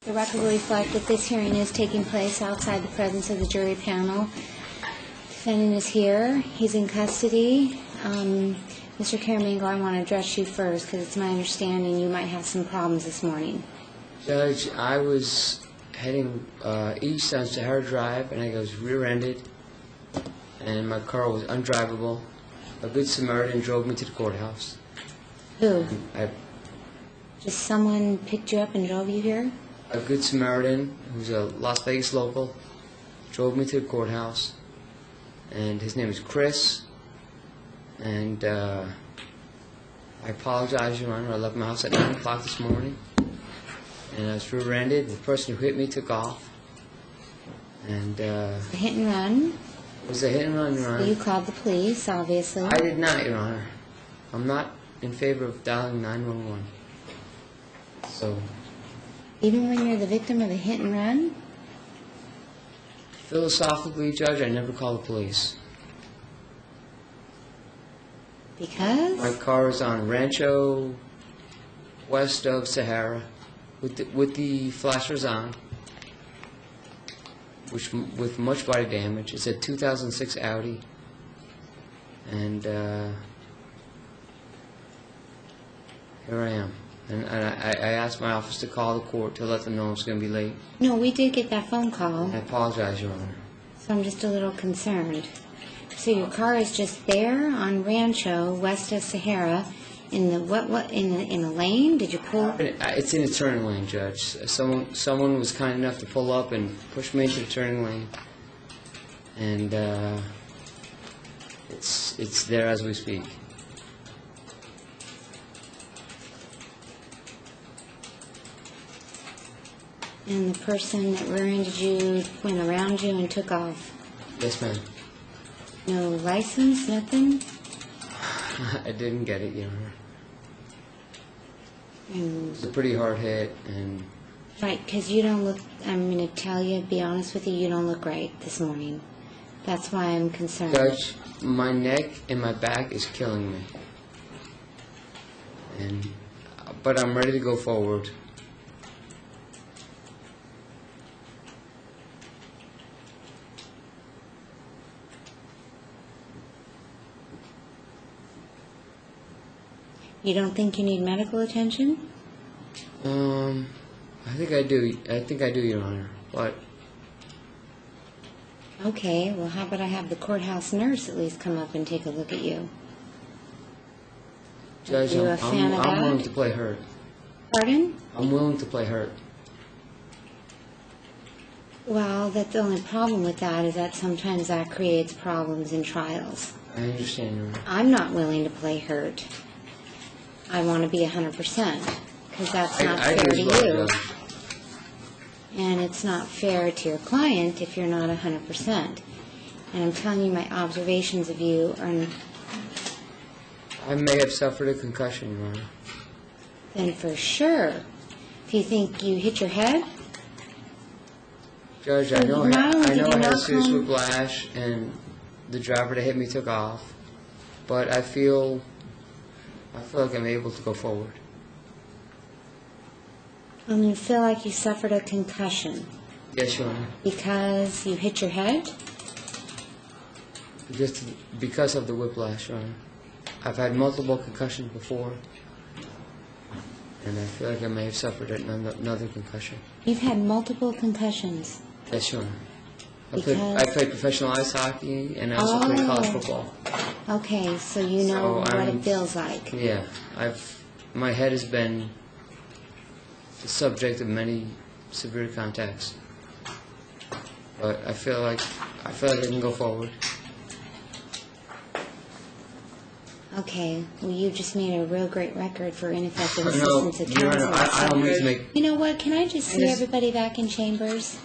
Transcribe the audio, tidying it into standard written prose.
The record will reflect that this hearing is taking place outside the presence of the jury panel. Defendant is here. He's in custody. Mr. Caramagno, I want to address you first because it's my understanding you might have some problems this morning. Judge, I was heading east on Sahara Drive and I was rear-ended and my car was undrivable. A good Samaritan drove me to the courthouse. Who? Just someone picked you up and drove you here? A good Samaritan, who's a Las Vegas local, drove me to the courthouse. And his name is Chris. And I apologize, Your Honor. I left my house at 9 o'clock this morning. And I was rear-ended. The person who hit me took off. And A hit and run? it was a hit and run, Your Honor. You called the police, obviously. I did not, Your Honor. I'm not in favor of dialing 911. So, Even when you're the victim of a hit and run? philosophically, Judge, I never call the police. Because? My car is on Rancho, west of Sahara, with the flashers on, with much body damage. It's a 2006 Audi, and here I am. And I asked my office to call the court to let them know it's going to be late. No, we did get that phone call. I apologize, Your Honor. So I'm just a little concerned. So your car is just there on Rancho, west of Sahara, in the in a lane? Did you pull? It's in a turning lane, Judge. Someone was kind enough to pull up and push me into the turning lane, and it's there as we speak. And the person that rear-ended you went around you and took off? Yes, ma'am. No license, nothing? I didn't get it, Your Honor. And, It's a pretty hard hit, and right, because you don't look, I'm going to tell you, be honest with you, you don't look right this morning. That's why I'm concerned. Judge, my neck and my back is killing me. But I'm ready to go forward. You don't think you need medical attention? I think I do. I think I do, Your Honor. But Okay, well, how about I have the courthouse nurse at least come up and take a look at you? Judge, You a fan of I'm willing that? to play hurt. Pardon? I'm willing to play hurt. Well, that's the only problem with that is that sometimes that creates problems in trials. I understand, Your Honor. I'm not willing to play hurt. I want to be 100%, because that's not I fair do to as well, you. Judge. And it's not fair to your client if you're not 100%. And I'm telling you, my observations of you are, I may have suffered a concussion, Your Honor. then for sure, if you think you hit your head, Judge, I Well, know not only I did know you I had a not serious come- whiplash, and the driver that hit me took off. But I feel like I'm able to go forward. and you feel like you suffered a concussion Yes, Your Honor. because you hit your head, Just because of the whiplash, Your Honor. I've had multiple concussions before, and I feel like I may have suffered another concussion. you've had multiple concussions. Yes, Your Honor. I Because- played professional ice hockey, and I also played college Oh. football. Okay, so you know So what I'm- it feels like. Yeah, my head has been the subject of many severe contacts, but I feel like I can go forward. Okay, well, you just made a real great record for ineffective No, assistance of Your counsel. Honor, I don't mean to make. You know what, can I just see Yes. everybody back in chambers?